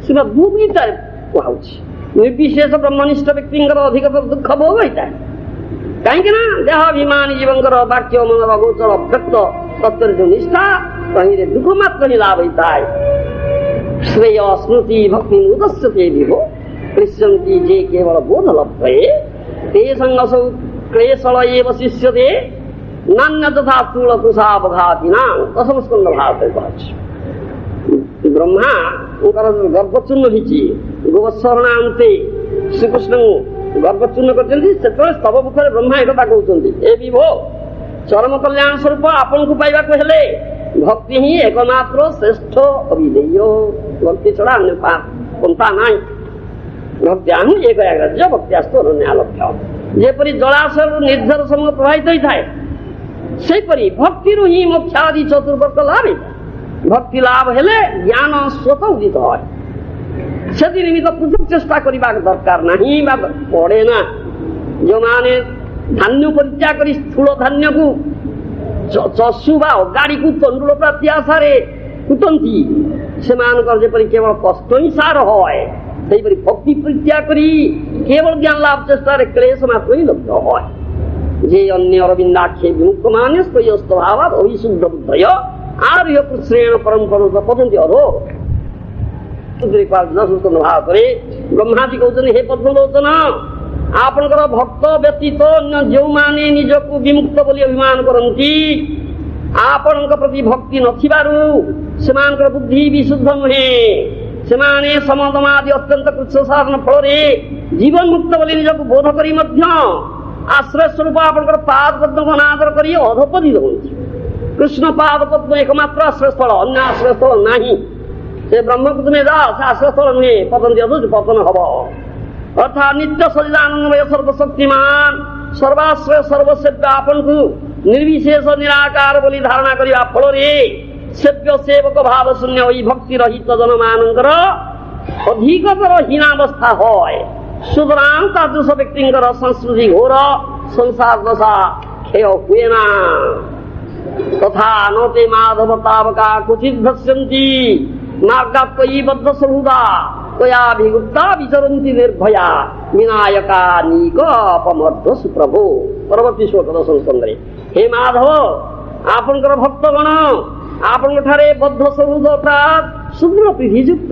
ଶ୍ରୀମଦ୍ ଭଗବଦ୍ଗୀତାରେ କୁହାଉଛି ନିର୍ବିଶେଷ ବ୍ରହ୍ମନିଷ୍ଠ ବ୍ୟକ୍ତିଙ୍କର ଅଧିକତର ଦୁଃଖ ଭୋଗ ହୋଇଥାଏ। କାହିଁକି ନା ଦେହାଭିମାନୀ ଜୀବଙ୍କର ବାକ୍ୟ ମନୋର ଗୋଚର ଅବ୍ୟକ୍ତ ତତ୍ତ୍ୱରେ ଯେଉଁ ନିଷ୍ଠା ତହିଁରେ ଦୁଃଖ ମାତ୍ର ହିଁ ଲାଭ ହୋଇଥାଏ। ଶ୍ରେୟ ସ୍ମୃତି ଭକ୍ତି ଉଦସ୍ୟତେ ବିଭୋ ପୃଚ୍ଛନ୍ତି ଯେ କେବଳ ବୋଧ ଲଭ୍ୟେ ते संगसौ क्लेशल एव शिष्यते नान्य तथा स्थूल तुषावघातिना। दशम स्कंद भारତରେ କୁହାଯାଇଛି ବ୍ରହ୍ମା ଗର୍ଭଚୂର୍ଣ୍ଣ ହେଇଛି ଗୋବତ୍ସହରଣ ଆନ୍ତେ ଶ୍ରୀକୃଷ୍ଣଙ୍କୁ ଗର୍ଭଚୂର୍ଣ୍ଣ କରିଛନ୍ତି। ସେତେବେଳେ ସ୍ତବ ମୁଖରେ ବ୍ରହ୍ମା ଏକଥା କହୁଛନ୍ତି ଏ ବିଭୋ ଚରମ କଲ୍ୟାଣ ସ୍ୱରୂପ ଆପଣଙ୍କୁ ପାଇବାକୁ ହେଲେ ଭକ୍ତି ହିଁ ଏକମାତ୍ର ଶ୍ରେଷ୍ଠ ଅଭିଧେୟ। ଭକ୍ତି ଛଡା ଅନ୍ୟ ପନ୍ଥା ନାହିଁ। ଭକ୍ତ୍ୟାହୁ ଏକ ଆଗ୍ରାଜ୍ୟ ଭକ୍ତ୍ୟାସ୍ତୁ ଅନନ୍ୟାଲଭ୍ୟ। ଯେପରି ଜଳାଶୟରୁ ନିର୍ଝର ସମୂହ ପ୍ରବାହିତ ହୋଇଥାଏ, ସେହିପରି ଭକ୍ତିରୁ ହିଁ ମୋକ୍ଷାଦି ଚତୁର୍ବର୍ଗ ଲାଭ ହୋଇଥାଏ। ଭକ୍ତି ଲାଭ ହେଲେ ଜ୍ଞାନ ସ୍ୱତଃ ଉଦିତ হয়। ସେଥି ନିମିତ୍ତ ପୃଥକ ଚେଷ୍ଟା କରିବା ଦରକାର ନାହିଁ ବା ପଡେ ନା। ଯେଉଁମାନେ ଧାନ୍ୟ ପରିତ୍ୟାଗ କରି ସ୍ଥୂଳ ଧାନ୍ୟକୁ ଚଷୁ ବା ଅଗାଡ଼ିକୁ ତଣ୍ଡୁଳ ପ୍ରାପ୍ତି ଆଶାରେ କୁଟନ୍ତି, ସେମାନଙ୍କର ଯେପରି କେବଳ କଷ୍ଟ ହିଁ ସାର হয়, ସେହିପରି ଭକ୍ତି ପରିତ୍ୟାଗ କରି କେବଳ ଜ୍ଞାନ ଲାଭ ଚେଷ୍ଟାରେ କ୍ଲେଶ ମାତ୍ର ହିଁ ଲବ୍ଧ হয়। যে ଅନ୍ୟ ଅରବିନ୍ଦାକ୍ଷେ ବିମୁକ୍ତମାନେ ସ୍ୱୟସ୍ତଭାବାତ୍ ଅଭିଶୁଦ୍ଧ ବୁଦ୍ଧୟ ଆର୍ୟ କୃଷ୍ଣେଣ ପରମ୍ପର ପଦନ୍ତି ଅଧୋ। ଭାବ କରି ବ୍ରହ୍ମାଜୀ କହୁଛନ୍ତି, ହେ ପଦ୍ମଲୋଚନ, ଆପଣଙ୍କର ଭକ୍ତ ବ୍ୟତୀତ ଅନ୍ୟ ଯେଉଁମାନେ ନିଜକୁ ବିମୁକ୍ତ ବୋଲି ଅଭିମାନ କରନ୍ତି, ଆପଣଙ୍କ ପ୍ରତି ଭକ୍ତି ନଥିବାରୁ ସେମାନଙ୍କର ବୁଦ୍ଧି ବିଶୁଦ୍ଧ ନୁହେଁ। ସେମାନେ ସମଦମାଦି ଅତ୍ୟନ୍ତ କୃଚ୍ଛ ସାଧନ ଫଳରେ ଜୀବନ ମୁକ୍ତ ବୋଲି ନିଜକୁ ବୋଧ କରି ମଧ୍ୟ ଆଶ୍ରୟ ସ୍ୱରୂପ ଆପଣଙ୍କର ପାଦ ପଦ୍ମକୁ ଅନାଦର କରି ଅଧପତିତ ହୁଅନ୍ତି। କୃଷ୍ଣ ପାଦ ପଦ୍ମ ଏକମାତ୍ର ଆଶ୍ରୟସ୍ଥଳ, ଅନ୍ୟ ଆଶ୍ରୟସ୍ଥଳ ନାହିଁ। ସେ ବ୍ରହ୍ମକୁ ତୁମେ ଯାଅ, ସେ ଆଶ୍ରୟସ୍ଥଳ ନୁହେଁ, ପତନ୍ତି ଅଧୁଚ ପତନ ହବ। ଅର୍ଥାତ୍ ନିତ୍ୟ ସଜିଦାନନ୍ଦମୟ ସର୍ବଶକ୍ତିମାନ ସର୍ବାଶ୍ରୟ ସର୍ବସେବ୍ୟ ଆପଣଙ୍କୁ ନିର୍ବିଶେଷ ନିରାକାର ବୋଲି ଧାରଣା କରିବା ଫଳରେ ସେବ୍ୟ ସେବକ ଭାବ ଶୂନ୍ୟ ହୋଇ ଭକ୍ତି ରହିତ ଜନମାନଙ୍କର ଅଧିକତର ହୀନାବସ୍ଥା হয়। সুতরাং তাদৃশ ব্যক্তিঙ্কর সংস্কৃতি ঘোর সংসার দশা ক্ষয় হুয়ে না। তথা নতে মাধব তাবকা কুচিত ভস্যন্তি মার্গাত্ময়ী বদ্ধ সহুদা তয়াভিগুপ্তা বিচরন্তি নির্ভয়া বিনায়কা নিক অপমর্ধ সুপ্রভু। পরবর্তী শ্লোক 10 স্কন্ধে। হে মাধব, ଆପଣଙ୍କର ଭକ୍ତଗଣ ଆପଣଙ୍କ ଠାରେ ବଦ୍ଧ ସହୁଦ ଅର୍ଥାତ୍ ଶୁଦ୍ର ପିଢ଼ିଯୁକ୍ତ,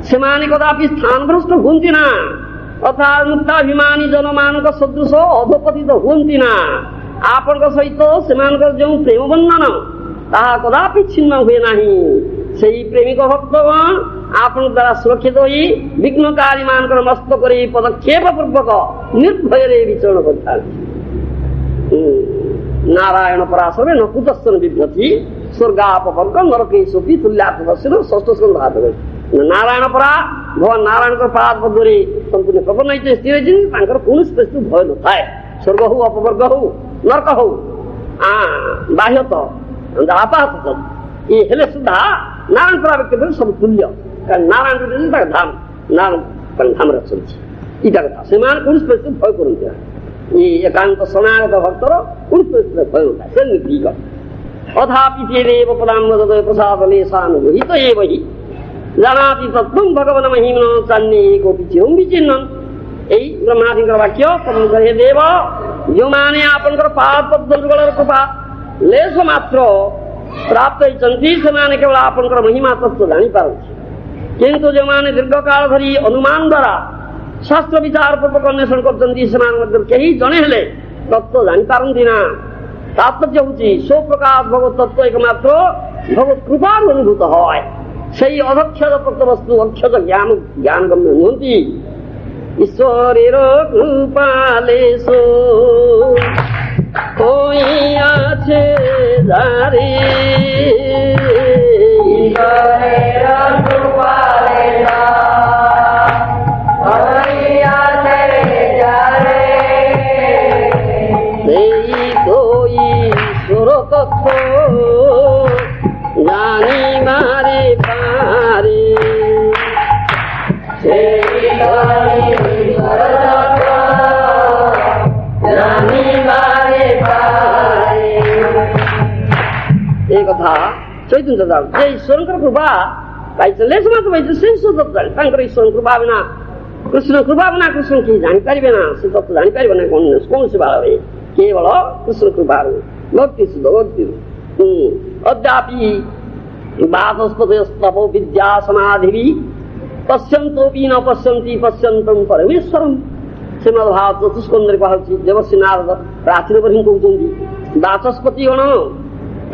ସେମାନେ କଦାପି ସ୍ଥାନ ଭ୍ରଷ୍ଟ ହୁଅନ୍ତି ନା, ଅର୍ଥାତ୍ ମୁକ୍ତାଭିମାନୀ ଜନମାନଙ୍କ ସଦୃଶ ଅଧପତିତ ହୁଅନ୍ତି ନା। ଆପଣଙ୍କ ସହିତ ସେମାନଙ୍କର ଯେଉଁ ପ୍ରେମ ବନ୍ଧନ ତାହା କଦାପି ଛିନ୍ନ ହୁଏ ନାହିଁ। ସେହି ପ୍ରେମିକ ଭକ୍ତଗଣ ଆପଣଙ୍କ ଦ୍ୱାରା ସୁରକ୍ଷିତ ହୋଇ ବିଘ୍ନକାରୀ ମାନଙ୍କର ମସ୍ତକରେ ପଦକ୍ଷେପ ପୂର୍ବକ ନିର୍ଭୟରେ ବିଚରଣ କରିଥାନ୍ତି। ନାରାୟଣ ପରାଶରେ ନକୁତସ୍ତନ ବିଭ୍ରତି ସ୍ୱର୍ଗାପବର୍ଗ ନରକେଶୋପି ତୁଲ୍ୟାତ୍ମବଶ୍ୟନ। ଷଷ୍ଠ ସ୍କନ୍ଧ ହାତ କରି ନାରାୟଣ ପରା ଭଗବାନ ନାରାୟଣଙ୍କ ପାଦ ପଦ୍ମରେ ସମ୍ପୂର୍ଣ୍ଣ ପ୍ରବର୍ଣ୍ଣ ହେଇଛି, ସ୍ଥିର ହେଇଛନ୍ତି। ତାଙ୍କର କୌଣସି ପରିସ୍ଥିତି ଭୟ ନଥାଏ। ସ୍ୱର୍ଗ ହଉ, ଅପବର୍ଗ ହଉ, ନରକ ହଉ, ବାହ୍ୟତ ଆପାତ ଇଏ ହେଲେ ସୁଦ୍ଧା ନାରାୟଣ ପରା ବ୍ୟକ୍ତି ସବୁ ତୁଲ୍ୟ। କାରଣ ନାରାୟଣ ତାଙ୍କ ଧାମ, ନାରାୟଣ ତାଙ୍କ ଧାମରେ ଅଛନ୍ତି। ଏଇଟା କଥା, ସେମାନେ କୌଣସି ପରିସ୍ଥିତି ଭୟ କରନ୍ତି ନା। এই একান্ত শরণাগত ভক্তর পরিস্থিতিতে ভয় নয়, সে নির্ভীক। অথাপি দেব পদাম্বদ প্রসাদলে সানুগৃহীত এবহি জানাতি তত্ত্বং ভগবান মহিম চান্যে কোপি চিরং বিচিহ্নন। এই ব্রহ্মাদিଙ୍କର ବାକ୍ୟ ଶ୍ରବଣ କରି, ହେ ଦେବ, ଯେଉଁମାନେ ଆପଣଙ୍କର ପାଦ ପଦ୍ମ ଯୁଗଳର କୃପା ଲେଶ ମାତ୍ର ପ୍ରାପ୍ତ ହେଇଛନ୍ତି, ସେମାନେ କେବଳ ଆପଣଙ୍କର ମହିମା ତତ୍ତ୍ୱ ଜାଣିପାରନ୍ତି। କିନ୍ତୁ ଯେଉଁମାନେ ଦୀର୍ଘକାଳ ଧରି ଅନୁମାନ ଦ୍ୱାରା ଶାସ୍ତ୍ର ବିଚାର ପୂର୍ବକ ଅନ୍ୱେଷଣ କରୁଛନ୍ତି, ସେମାନଙ୍କ ମଧ୍ୟରୁ କେହି ଜଣେ ହେଲେ ତତ୍ତ୍ୱ ଜାଣିପାରନ୍ତି ନା। ତାତ୍ପର୍ଯ୍ୟ ହଉଛି ସ୍ୱପ୍ରକାଶ ଭଗବତ ତତ୍ତ୍ୱ ଏକମାତ୍ର ଭଗବତ କୃପାରୁ ଅନୁଭୂତ হয়। সেই অধক্ষজ প্রত্যবস্তু অক্ষজ জ্ঞান গম্য নুহନ୍ତି। ঈশ্বরের কৃপালেশ হইয়াছে যারে, তত্ত্ব জানিবারে পারে। এই কথা চৈতন্য দাও যে ঈশ্বরଙ୍କର କୃପା ପାଇଥିଲେ, ସେମାନେ ପାଇଥିଲେ ସେଇ ତତ୍ତ୍ୱ। ତାଙ୍କର ଈଶ୍ୱର କୃପା ବିନା, କୃଷ୍ଣ କୃପା ବିନା କୃଷ୍ଣ କେହି ଜାଣିପାରିବେ ନା, ସେ ତତ୍ତ୍ୱ ଜାଣିପାରିବେ ନା କୌଣସି ଭାବରେ, କେବଳ କୃଷ୍ଣ କୃପାରୁ ଭକ୍ତି ସୁଧ ଭକ୍ତି। ଅଦ୍ୟାପି ବାଚସ୍ପତିସ୍ତବ ବିଦ୍ୟା ସମାଧି ପଶ୍ୟନ୍ତୋପି ନ ପଶ୍ୟନ୍ତି ପଶ୍ୟନ୍ତଂ ପରମେଶ୍ୱରଂ। ଶ୍ରୀମଦ୍ ଭାଗବତ ଚତୁସ୍କନ୍ଧରେ କୁହାଯାଉଛି, ଦେବଶ୍ରୀ ନାରଦ ପ୍ରାଚୀନ ପରି କହୁଛନ୍ତି, ବାଚସ୍ପତି ଗଣ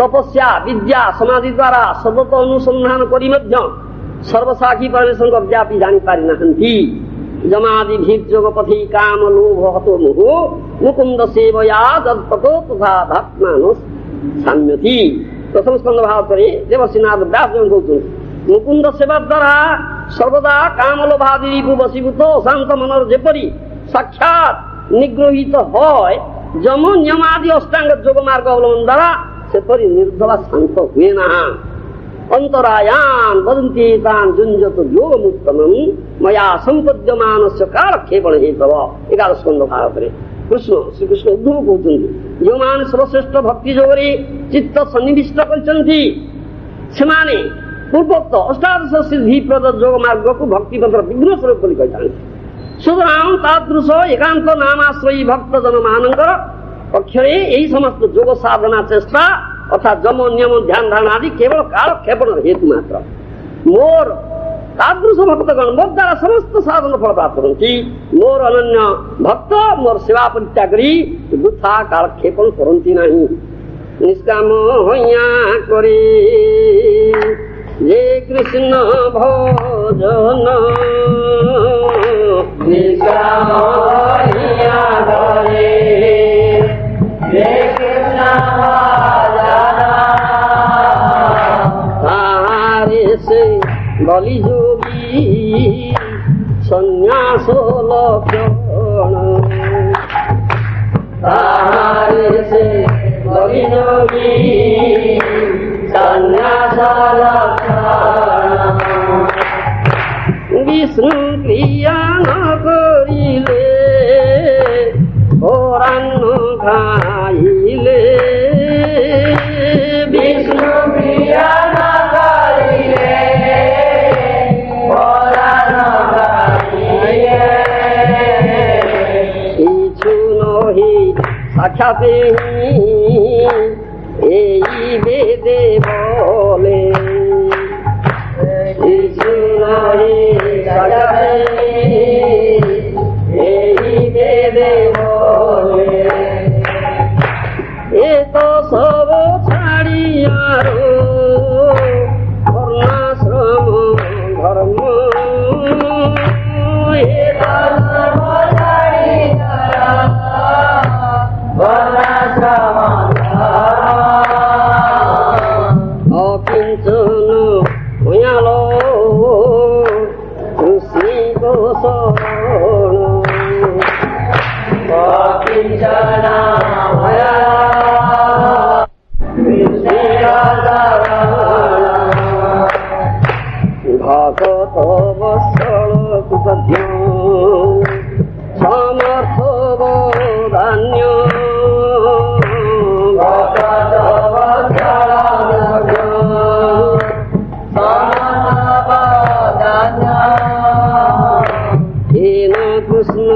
ତପସ୍ୟା ବିଦ୍ୟା ସମାଧି ଦ୍ୱାରା ସତତ ଅନୁସନ୍ଧାନ କରି ମଧ୍ୟ ସର୍ବସାକ୍ଷୀ ପରମେଶ୍ୱରଙ୍କ ଅଦ୍ୟାପି ଜାଣିପାରି ନାହାନ୍ତି। जमादिभिर्जगपथि काम लोभ हतो मुहु मुकुंद सेवया जदपतो तथा धात्मानुस साम्यति। प्रथम स्कंद भाव करे देवसीनाथ व्यास जन कहते मुकुंद सेवा द्वारा सर्वदा काम लोभादि रिपु बसीभूत शांत मनर जेपरी साक्षात निग्रहित হয় যম নিয়মাদি অষ্টাঙ্গ যোগ মার্গ অবলম্বন দ্বারা সেপরি নির্দলা শান্ত हुए না। अंतरायान वदन्ति तान जुञ्जत योगमुत्तमं मया संपद्यमानस्य कालक्षेपण हेतव। 11 स्कंद भाव करे कृष्ण श्रीकृष्ण उद्धव कहते ଯେଉଁମାନେ ସର୍ବଶ୍ରେଷ୍ଠ ଭକ୍ତି ଯୋଗରେ ଚିତ୍ତ ସନ୍ନିବିଷ୍ଟ କରିଛନ୍ତି ସେମାନେ ପୂର୍ବୋକ୍ତ ଅଷ୍ଟାଦଶ ସିଦ୍ଧିପ୍ରଦ ଯୋଗ ମାର୍ଗକୁ ଭକ୍ତିପଥର ବିଘ୍ନ ସ୍ୱରୂପ ବୋଲି କହିଥାନ୍ତି। ସୁତରାଂ ତାଦୃଶ ଏକାନ୍ତ ନାମାଶ୍ରୟୀ ଭକ୍ତ ଜନମାନଙ୍କର ପକ୍ଷରେ ଏହି ସମସ୍ତ ଯୋଗ ସାଧନା ଚେଷ୍ଟା अर्थात जम नियम ध्यान धारणा आदि केवल कालक्षेपण हेतु मात्र। मोर तादृश भक्तगण मोर द्वारा समस्त साधन फल प्राप्त करती। मोर अनन्य भक्त मोर सेवा परित्याग करी वृथा कालक्षेपण करती नहीं। निष्काम होइया करे जे कृष्ण भजन निष्काम होइया करे जे कृष्ण से बलि जोगी संन्यास लक्षण तारे से बलि जोगी संन्यास लक्षण विष्णु क्रिया न करिले होरान्न खाइले विष्णु क्रिया साक्षाते वेदे बोले वेदे बोले ए तो सब छाड़ियारो वर्णाश्रम धर्म अकिंचन भूयालो ऋषि को शरण अकिंचन भूयालो ऋषि को शरण भगत वत्सल कुपद्य समर्थ वदान्य भगत वत्सल कृष्ण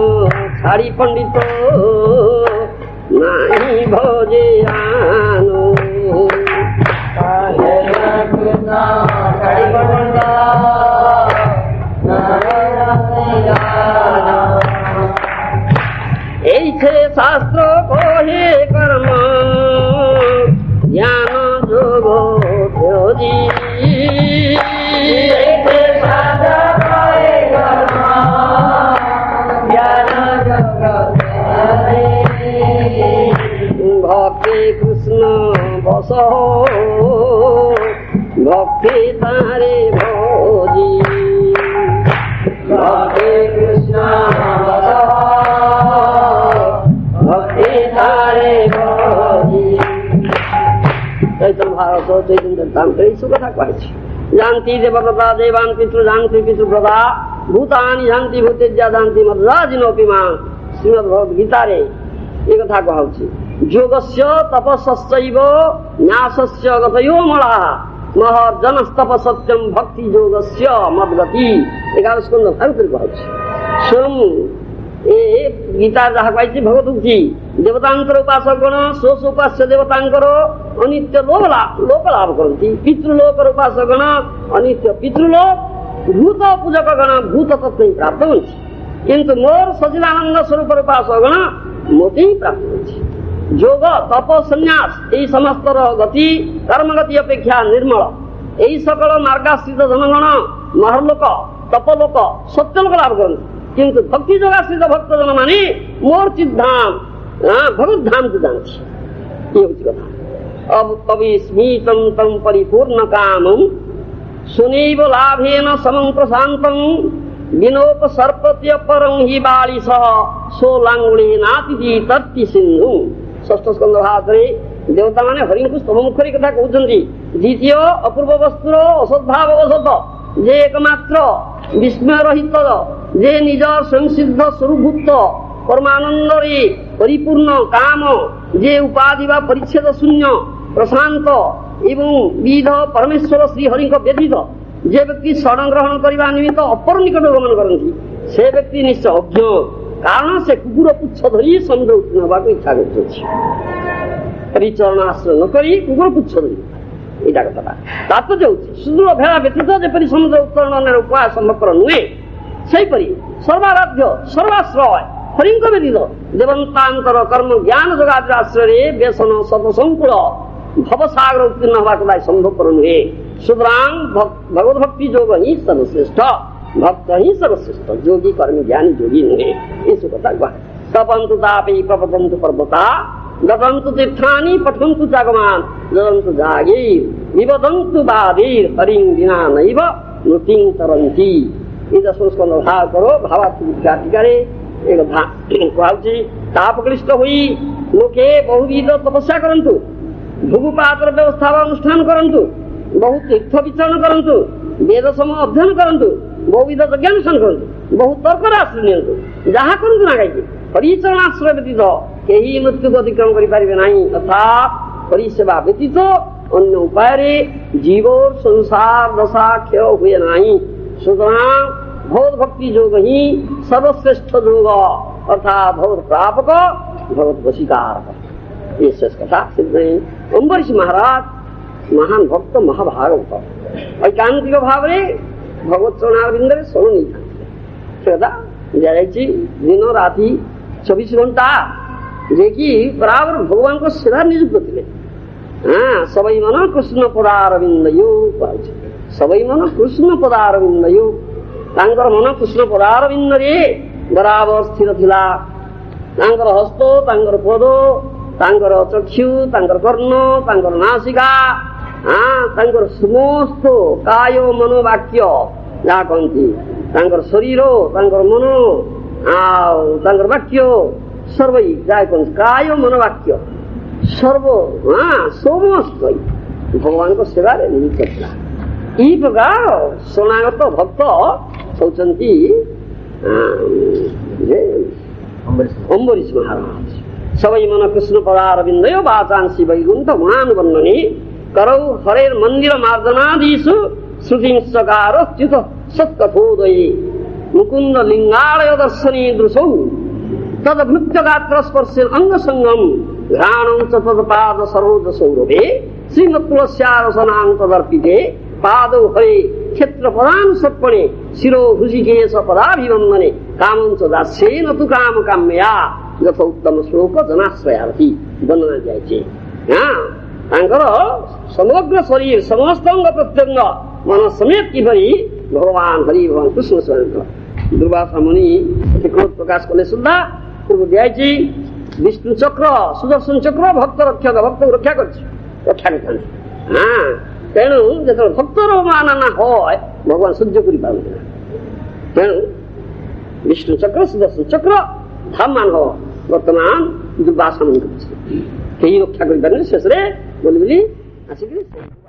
छाड़ी पंडित नहीं भजे आनो कृष्ण छाड़ी पंडित ऐसे शास्त्र कहे कर्म ज्ञान जोग ध्योजी भक्ति कृष्ण बस भक्ति तारे भोजी भक्ति कृष्ण बस भक्ति तारे भोजी। चैतन्य भारत चैतन्य चरितामृते এই কথা কয়েছে। जानती देवव्रता देवान पितृ जानती पितृव्रता भूतानि जानती भूतेज्या जानती मद्राजिनोऽपि मां श्रीमद् भगवद गीतारे এই কথা কোয়া হচ্ছে। যোগস্য তপস্যৈব ন্যাসস্য গতयो মলাः महर्जनस्तप सत्यम भक्ति যোগস্য মদ্গতি 11 স্কন্ধ ভারতের কোয়া হচ্ছে। স্বয়ং ए गीता जहाँ कही भगवत उक्ति देवतांकर उपासकगण स्व उपास्य देवतांकर अनित्य लोक लाभ करती। पितृलोकर उपासकगण अनित्य पितृलोक भूत पूजकगण भूत तत्व प्राप्त होती। किंतु मोर सचिदानंद स्वरूप उपासकगण मोटे ही प्राप्त होती। जोग तप संन्यास यही समस्त गति कर्मगति अपेक्षा निर्मल यही सकल मार्गाश्रित जनगण महरलोक तपलोक सत्यलोक लाभ करती। কিন্তু ভক্তি যোগাশ্রিত ভক্তজন মানে মোর চিদ্ধাম ভগবত ধামকে জানছি, এই হচ্ছে কথা। অবিস্মিতম তম পরিপূর্ণ কামম সুনৈব লাভেন সমং প্রশান্তং বিনোপসর্পত্য পরং হি বালিশ সোলাঙ্গুলীনাতিথি তত্তি সিন্ধু। ষষ্ঠ স্কন্ধ ভাগରେ ଦେବତା ମାନେ ହରିଙ୍କୁ ସ୍ତବମୁଖ କରି କଥା କହୁଛନ୍ତି। ଦ୍ୱିତୀୟ ଅପୂର୍ବ ବସ୍ତୁର ଅସଦ୍ଭାବ ଅସତ, ଯେ ଏକମାତ୍ର ବିସ୍ମୟ ରହିତ, ଯେ ନିଜ ସ୍ୱୟଂସିଦ୍ଧ ସ୍ୱରୂପଭୁକ୍ତ ପରମାନନ୍ଦରେ ପରିପୂର୍ଣ୍ଣ କାମ, ଯେ ଉପାଧି ବା ପରିଚ୍ଛେଦ ଶୂନ୍ୟ ପ୍ରଶାନ୍ତ ଏବଂ ବିଧ ପରମେଶ୍ୱର ଶ୍ରୀହରିଙ୍କ ବ୍ୟତୀତ ଯେ ବ୍ୟକ୍ତି ଶରଣ ଗ୍ରହଣ କରିବା ନିମିତ୍ତ ଅପର ନିକଟ ଗମନ କରନ୍ତି, ସେ ବ୍ୟକ୍ତି ନିଶ୍ଚୟ ଅଜ୍ଞ। କାରଣ ସେ କୁକୁର ପୁଚ୍ଛ ଧରି ସମୁଦ୍ର ଉତ୍ତୀର୍ଣ୍ଣ ହେବାକୁ ଇଚ୍ଛା କରୁଛନ୍ତି। ହରିଚରଣ ଆଶ୍ରୟ ନ କରି କୁକୁର ପୁଚ୍ଛ ଧରି, ଏଇଟା କଥାଟା ତାତ୍ପର୍ଯ୍ୟ ହେଉଛି ସୁଦୂର ଭେଳା ବ୍ୟତୀତ ଯେପରି ସମୁଦ୍ର ଉତ୍ତରଣର ଉପାୟ ସମ୍ଭବପର ନୁହେଁ, ସେହିପରି ସର୍ବାରାଧ୍ୟ ସର୍ବାଶ୍ରୟ ହରିଙ୍କ ବ୍ୟତୀତ ଦେବନ୍ତାନ୍ତର କର୍ମ ଜ୍ଞାନ ଯୋଗାଦି ଆଶ୍ରୟରେ ବ୍ୟସନ ସତସଙ୍କୁଳ ଭବସାଗର ଉତ୍ତୀର୍ଣ୍ଣ ହେବା କଦାପି ସମ୍ଭବପର ନୁହେଁ। ସୁତରାଂ ଭଗବତ ଭକ୍ତି ଯୋଗ ହିଁ ସର୍ବଶ୍ରେଷ୍ଠ, ଭକ୍ତ ହିଁ ସର୍ବଶ୍ରେଷ୍ଠ, ଯୋଗୀ କର୍ମୀ ଜ୍ଞାନୀ ଯୋଗୀ ନୁହେଁ। ଏସବୁ କଥା କୁହା। ତପନ୍ତୁ ତାପି ପ୍ରପତନ୍ତୁ ପର୍ବତା ଗତନ୍ତୁ ତୀର୍ଥାନି ପଠନ୍ତୁ ଚାଗମାନ ଜରନ୍ତୁ ଜାଗୀର ନିବଦନ୍ତୁ ବାଦୀର ହରିଂ ବିନା ନୈବ ମୃତ୍ୟୁଂ ତରନ୍ତି। ଏ ଦଶମ ସ୍କନ୍ଧ ଭାଗ କର ଭାବାତ୍ମିକାରେ ଏ କଥା କୁହାଉଛି। ତାପକ୍ଳିଷ୍ଟ ହୋଇ ଲୋକେ ବହୁବିଧ ତପସ୍ୟା କରନ୍ତୁ, ଭୋଗପାତର ବ୍ୟବସ୍ଥା ବା ଅନୁଷ୍ଠାନ କରନ୍ତୁ, ବହୁ ତୀର୍ଥ ବିଚରଣ କରନ୍ତୁ, ବେଦ ସମୂହ ଅଧ୍ୟୟନ କରନ୍ତୁ, ବହୁବିଧ ଯଜ୍ଞାନୁଷ୍ଠାନ କରନ୍ତୁ, ବହୁ ତର୍କର ଆଶ୍ରୟ ନିଅନ୍ତୁ, ଯାହା କରନ୍ତୁ ନା କାହିଁକି ହରିଚରଣ ଆଶ୍ରୟ ବ୍ୟତୀତ କେହି ମୃତ୍ୟୁକୁ ଅତିକ୍ରମ କରିପାରିବେ ନାହିଁ। ଅର୍ଥାତ୍ ହରିସେବା ବ୍ୟତୀତ ଅନ୍ୟ ଉପାୟରେ ଜୀବର ସଂସାର ଦଶା କ୍ଷୟ ହୁଏ ନାହିଁ। ସୁତରାଂ ଭଗବତ ଭକ୍ତି ଯୋଗ ହିଁ ସର୍ବଶ୍ରେଷ୍ଠ ଯୋଗ, ଅର୍ଥାତ୍ ଭଗବତ ପ୍ରାପକ ଭଗବତ ବଶୀକାରକ। ଏ ଶେଷ କଥା। ସେଥିପାଇଁ ଅମ୍ବରୀଶ ମହାରାଜ ମହାନ ଭକ୍ତ ମହାଭାଗବତ ଐକାନ୍ତିକ ଭାବରେ ଭଗବତ ଚରଣାରବିନ୍ଦରେ ଶରଣ ନେଇଥାନ୍ତି। ସେ କଥା ଦିଆଯାଇଛି ଦିନ ରାତି 24 ଘଣ୍ଟା ଯେ କି ବରାବର ଭଗବାନଙ୍କ ସେବାରେ ନିଯୁକ୍ତ ଥିଲେ। ସବୈ ମନ କୃଷ୍ଣ ପଦାରବିନ୍ଦୟୋ କୁହାଯାଉଛି। ସବୈ ମନ କୃଷ୍ଣ ପଦାରବିନ୍ଦୟୋ, ତାଙ୍କର ମନ କୃଷ୍ଣ ପଦାରବିନ୍ଦରେ ବରାବର ସ୍ଥିର ଥିଲା। ତାଙ୍କର ହସ୍ତ, ତାଙ୍କର ପଦ, ତାଙ୍କର ଚକ୍ଷୁ, ତାଙ୍କର କର୍ଣ୍ଣ, ତାଙ୍କର ନାସିକା, ତାଙ୍କର ସମସ୍ତ କାୟ ମନ ବାକ୍ୟ ଯାହା କହନ୍ତି, ତାଙ୍କର ଶରୀର, ତାଙ୍କର ମନ ଆଉ ତାଙ୍କର ବାକ୍ୟ ସର୍ବ ଯାହା କହନ୍ତି କାୟ ମନ ବାକ୍ୟ ସର୍ବ ସମସ୍ତ ଭଗବାନଙ୍କ ସେବାରେ ନିଯୁକ୍ତ ଥିଲା। ଏହି ପ୍ରକାର ଶରଣାଗତ ଭକ୍ତ ହେଉଛନ୍ତି ଅମ୍ବରୀଶ ମହାରାଜ। ସବୈ ମନ କୃଷ୍ଣ ପଦାରବିନ୍ଦୟ ବାଚାଂସି ବୈକୁଣ୍ଠ ଗୁଣାনুବର୍ଣ୍ଣନି କରౌ ହରେର ମନ୍ଦିର ମାର୍ଜନାଦିଷୁ ଶ୍ରୁତିଂସକାର ଚ୍ୟୁତ ସତ୍କଥୋଦୟେ ମୁକୁନ୍ଦ ଲିଙ୍ଗାଳୟ ଦର୍ଶନୀ ଦୃଶୌ ତଦଭୃତ୍ୟ ଗାତ୍ର ସ୍ପର୍ଶେ ଅଙ୍ଗ ସଙ୍ଗମ ଘ୍ରାଣଂ ଚ ତତ୍ପାଦ ସରୋଜ ସୌରଭେ ଶ୍ରୀମତ୍ତୁଳସ୍ୟାରସନାଂ ତଦର୍ପିତେ ପାଦौ ହରେ କ୍ଷେତ୍ର ପଦାನುಸರ್ಪಣೆ ଶିରୋ ହୃଷିକେଶ ପଦାଭିବନ୍ଦନେ କାମଂ ଚ ଦାସ୍ୟେନ ତୁ କାମ କାମ୍ୟା ଯଥ ଉତ୍ତମ ଶ୍ଲୋକ ଜନାଶ୍ରୟାର୍ଥୀ ବର୍ଣ୍ଣନା ଯାଇଛି। ତାଙ୍କର ସମଗ୍ର ଶରୀର ସମସ୍ତ ଅଙ୍ଗ ପ୍ରତ୍ୟଙ୍ଗ ମନ ସମେତ କିପରି ଭଗବାନ ହରି ଭଗବାନ କୃଷ୍ଣ ସ୍ୱୟଂ ଦୁର୍ବାସା ମୁନି କ୍ରୋଧ ପ୍ରକାଶ କଲେ ସୁଦ୍ଧା ପୂର୍ବ ଦିଆଯାଇଛି। ବିଷ୍ଣୁ ଚକ୍ର ସୁଦର୍ଶନ ଚକ୍ର ଭକ୍ତ ରକ୍ଷକ, ଭକ୍ତକୁ ରକ୍ଷା କରିଛି, ରକ୍ଷା କରିଥାନ୍ତି। ତେଣୁ ଯେତେବେଳେ ଭକ୍ତର ମାନନା হয় ଭଗବାନ ସହ୍ୟ କରିପାରନ୍ତି ନା। ତେଣୁ ବିଷ୍ଣୁ ଚକ୍ର ସୁଦର୍ଶନ ଚକ୍ର ଧାମାନ ହବ ବର୍ତ୍ତମାନ ଦୁର୍ବାସା ମୁନି କରିଛି, କେହି ରକ୍ଷା କରିପାରିଲେ। ଶେଷରେ ବୋଲି ଆସିକି